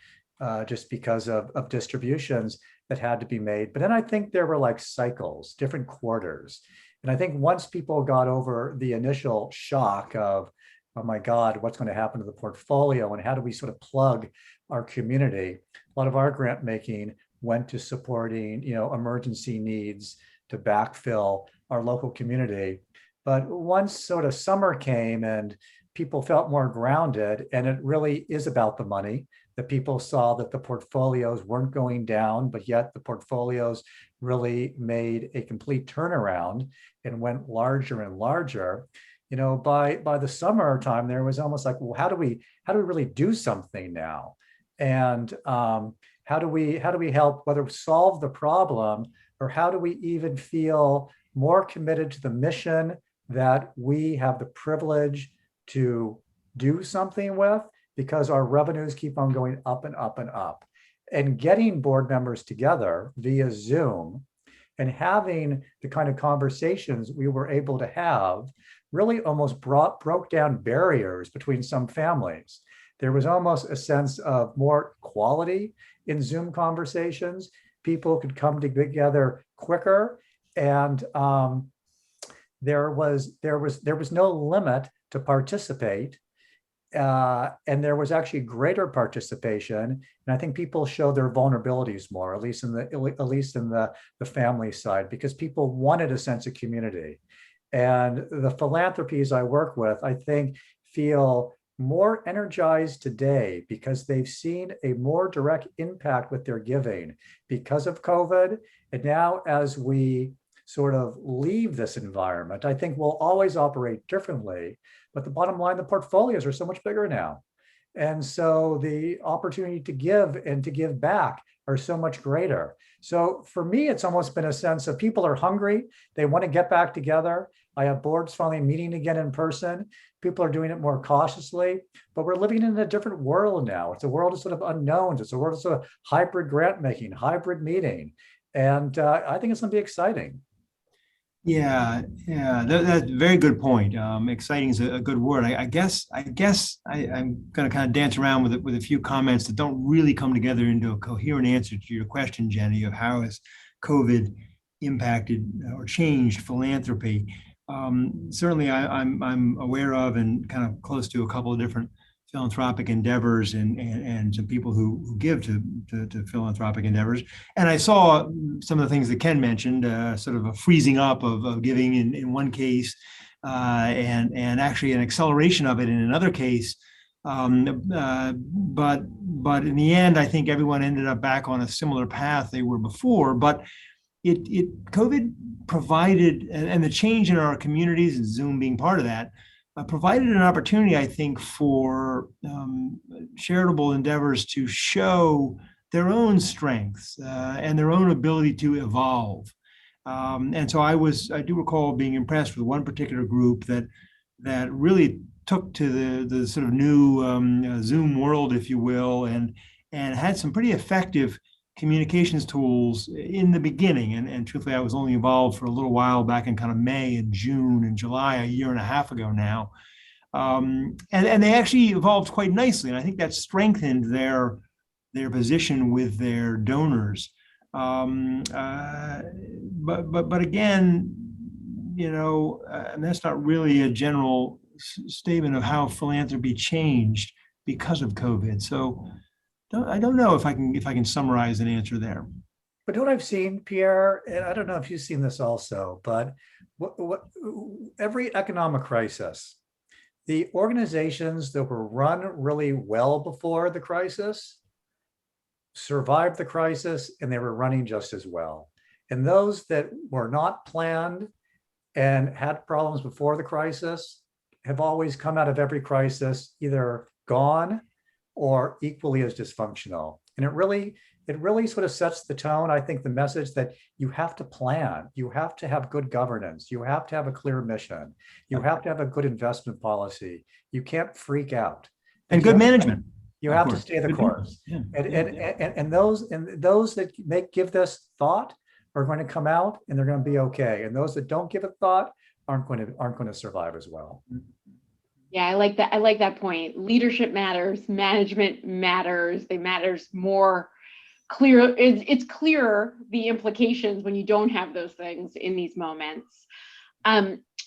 E: just because of distributions that had to be made. But then I think there were like cycles, different quarters. And I think once people got over the initial shock of, oh my God, what's going to happen to the portfolio and how do we sort of plug our community? A lot of our grant making went to supporting, emergency needs to backfill our local community. But once sort of summer came and people felt more grounded, and it really is about the money, that people saw that the portfolios weren't going down, but yet the portfolios really made a complete turnaround and went larger and larger. By the summertime, there was almost like, well, how do we really do something now? And how do we help, whether solve the problem or how do we even feel more committed to the mission that we have the privilege to do something with, because our revenues keep on going up and up and up. And getting board members together via Zoom and having the kind of conversations we were able to have really almost broke down barriers between some families. There was almost a sense of more quality in Zoom conversations. People could come together quicker, and there was no limit to participate. And there was actually greater participation, and I think people show their vulnerabilities more, at least in the family side, because people wanted a sense of community. And the philanthropies I work with, I think, feel more energized today because they've seen a more direct impact with their giving because of COVID. And now, as we sort of leave this environment, I think we'll always operate differently. But the bottom line, the portfolios are so much bigger now. And so the opportunity to give and to give back are so much greater. So for me, it's almost been a sense of people are hungry. They want to get back together. I have boards finally meeting again in person. People are doing it more cautiously, but we're living in a different world now. It's a world of sort of unknowns. It's a world of sort of hybrid grant making, hybrid meeting. And I think it's going to be exciting.
D: Yeah, that's a very good point. Exciting is a good word. I guess I'm going to kind of dance around with a few comments that don't really come together into a coherent answer to your question, Jenny, of how has COVID impacted or changed philanthropy. Certainly, I'm aware of and kind of close to a couple of different philanthropic endeavors and some people who give to philanthropic endeavors. And I saw some of the things that Ken mentioned, sort of a freezing up of giving in one case, and actually an acceleration of it in another case. But in the end, I think everyone ended up back on a similar path they were before. But COVID provided, and the change in our communities, and Zoom being part of that, provided an opportunity, I think, for charitable endeavors to show their own strengths and their own ability to evolve. And so I do recall being impressed with one particular group that really took to the sort of new Zoom world, if you will, and had some pretty effective communications tools in the beginning. And truthfully, I was only involved for a little while back in kind of May and June and July, a year and a half ago now. And they actually evolved quite nicely. And I think that strengthened their position with their donors. But again, and that's not really a general statement of how philanthropy changed because of COVID. So I don't know if I can summarize an answer there.
E: But what I've seen, Pierre, and I don't know if you've seen this also, but every economic crisis, the organizations that were run really well before the crisis survived the crisis, and they were running just as well. And those that were not planned and had problems before the crisis have always come out of every crisis either gone or equally as dysfunctional. And it really sort of sets the tone. I think the message that you have to plan, you have to have good governance, you have to have a clear mission, you have to have a good investment policy. You can't freak out.
D: And good management.
E: You have to stay the course. Yeah. And those that give this thought are going to come out and they're going to be okay. And those that don't give it thought aren't going to survive as well.
C: Yeah, I like that. I like that point. Leadership matters, management matters. They matters more clear. It's clearer the implications when you don't have those things in these moments.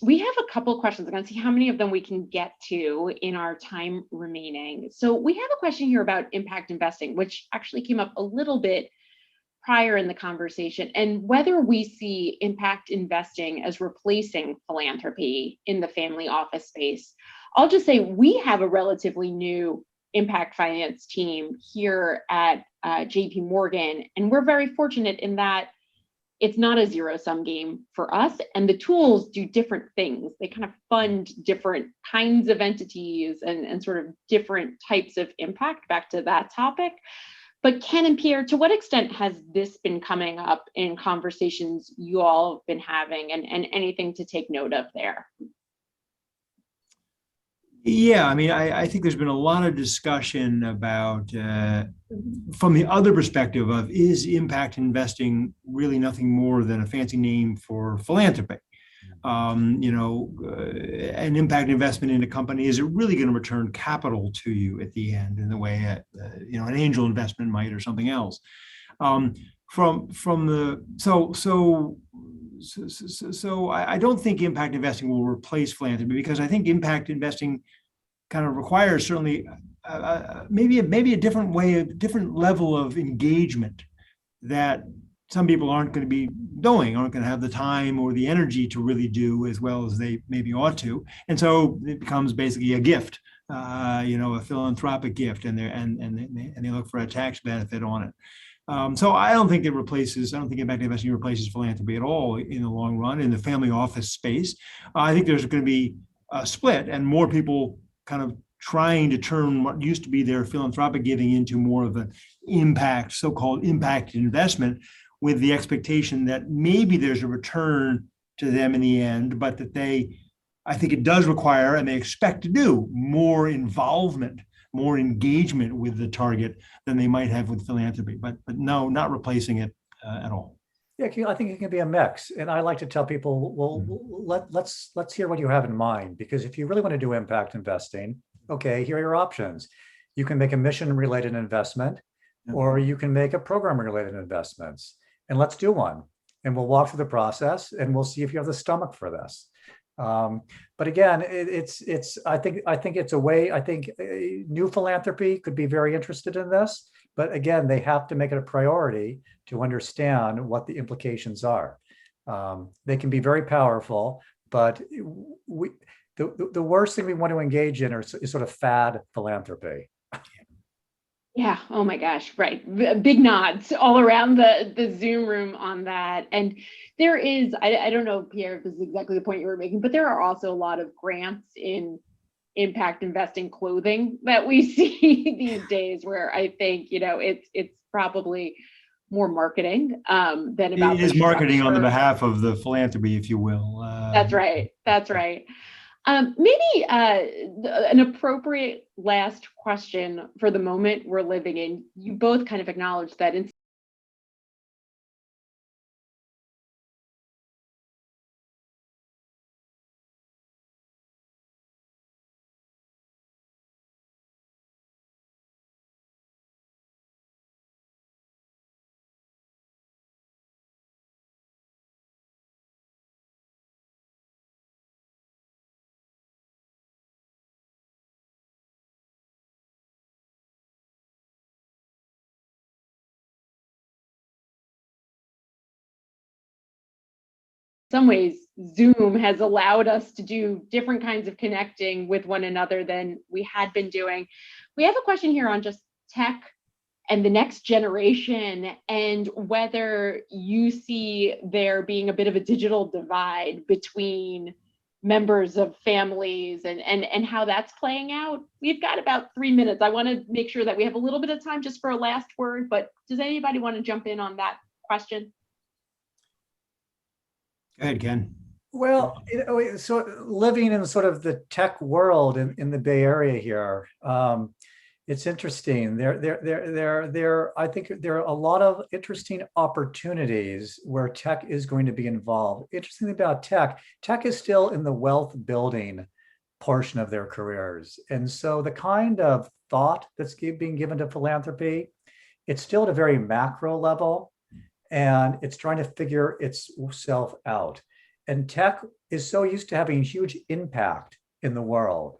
C: We have a couple of questions. I'm going to see how many of them we can get to in our time remaining. So we have a question here about impact investing, which actually came up a little bit prior in the conversation, and whether we see impact investing as replacing philanthropy in the family office space. I'll just say we have a relatively new impact finance team here at JP Morgan, and we're very fortunate in that it's not a zero-sum game for us, and the tools do different things. They kind of fund different kinds of entities and sort of different types of impact, back to that topic. But Ken and Pierre, to what extent has this been coming up in conversations you all have been having, and anything to take note of there?
D: Yeah, I mean, I think there's been a lot of discussion about, from the other perspective of, is impact investing really nothing more than a fancy name for philanthropy? An impact investment in a company, is it really going to return capital to you at the end in the way an angel investment might, or something else? So I don't think impact investing will replace philanthropy, because I think impact investing kind of requires certainly maybe a different way, a different level of engagement that some people aren't going to be doing, aren't going to have the time or the energy to really do as well as they maybe ought to. And so it becomes basically a gift, a philanthropic gift, and they look for a tax benefit on it. So I don't think impact investing replaces philanthropy at all in the long run in the family office space. I think there's going to be a split, and more people kind of trying to turn what used to be their philanthropic giving into more of an impact, so-called impact investment, with the expectation that maybe there's a return to them in the end, but that I think it does require, and they expect to do, more involvement, more engagement with the target than they might have with philanthropy. But no, not replacing it at all.
E: Yeah, I think it can be a mix. And I like to tell people, well, let's hear what you have in mind, because if you really want to do impact investing, okay, here are your options. You can make a mission related investment, or you can make a program related investments, and let's do one. And we'll walk through the process and we'll see if you have the stomach for this. But again, I think it's a way. I think New Philanthropy could be very interested in this, but again, they have to make it a priority to understand what the implications are. They can be very powerful, but the worst thing we want to engage in is sort of fad philanthropy.
C: Yeah. Oh my gosh. Right. Big nods all around the Zoom room on that. And there is, I don't know, Pierre, if this is exactly the point you were making, but there are also a lot of grants in impact investing clothing that we see these days, where I think, it's probably more marketing than about
D: It is
C: the
D: marketing on the
C: structure.
D: behalf of the philanthropy, if you will.
C: That's right. That's right. Maybe an appropriate last question for the moment we're living in. You both kind of acknowledged that in some ways, Zoom has allowed us to do different kinds of connecting with one another than we had been doing. We have a question here on just tech and the next generation, and whether you see there being a bit of a digital divide between members of families and how that's playing out. We've got about 3 minutes. I want to make sure that we have a little bit of time just for a last word, but does anybody want to jump in on that question?
D: Go ahead, Ken.
E: Well, so living in sort of the tech world in the Bay Area here, it's interesting. I think there are a lot of interesting opportunities where tech is going to be involved. Interesting about tech is still in the wealth building portion of their careers. And so the kind of thought that's being given to philanthropy, it's still at a very macro level, and it's trying to figure itself out. And tech is so used to having huge impact in the world.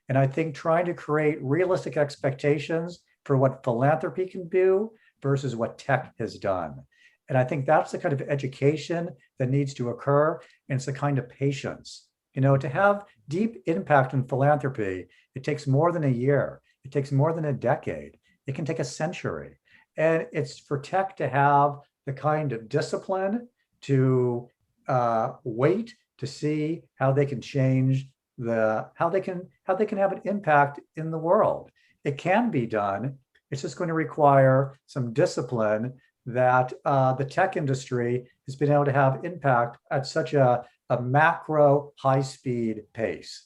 E: And I think trying to create realistic expectations for what philanthropy can do versus what tech has done. And I think that's the kind of education that needs to occur. And it's the kind of patience. To have deep impact in philanthropy, it takes more than a year. It takes more than a decade. It can take a century. And it's for tech to have the kind of discipline to wait to see how they can change how they can have an impact in the world. It can be done. It's just going to require some discipline that the tech industry has been able to have impact at such a macro high-speed pace.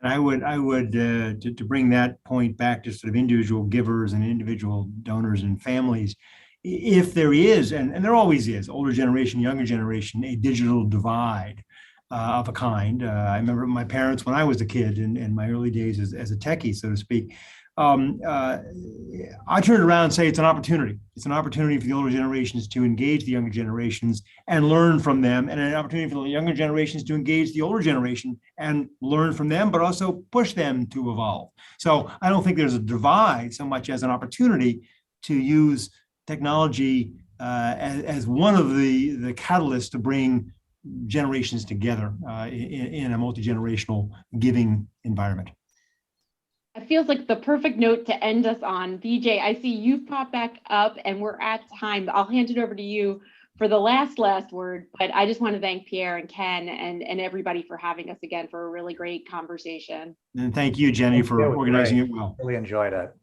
D: And I would to bring that point back to sort of individual givers and individual donors and families. If there is, and there always is, older generation, younger generation, a digital divide of a kind. I remember my parents when I was a kid in my early days as a techie, so to speak. I turn it around and say it's an opportunity. It's an opportunity for the older generations to engage the younger generations and learn from them, and an opportunity for the younger generations to engage the older generation and learn from them, but also push them to evolve. So I don't think there's a divide so much as an opportunity to use technology as one of the catalysts to bring generations together in a multi-generational giving environment.
C: It feels like the perfect note to end us on. BJ, I see you've popped back up and we're at time. I'll hand it over to you for the last word, but I just want to thank Pierre and Ken and everybody for having us again for a really great conversation.
D: And thank you, Jenny, for organizing it well.
E: Really enjoyed it.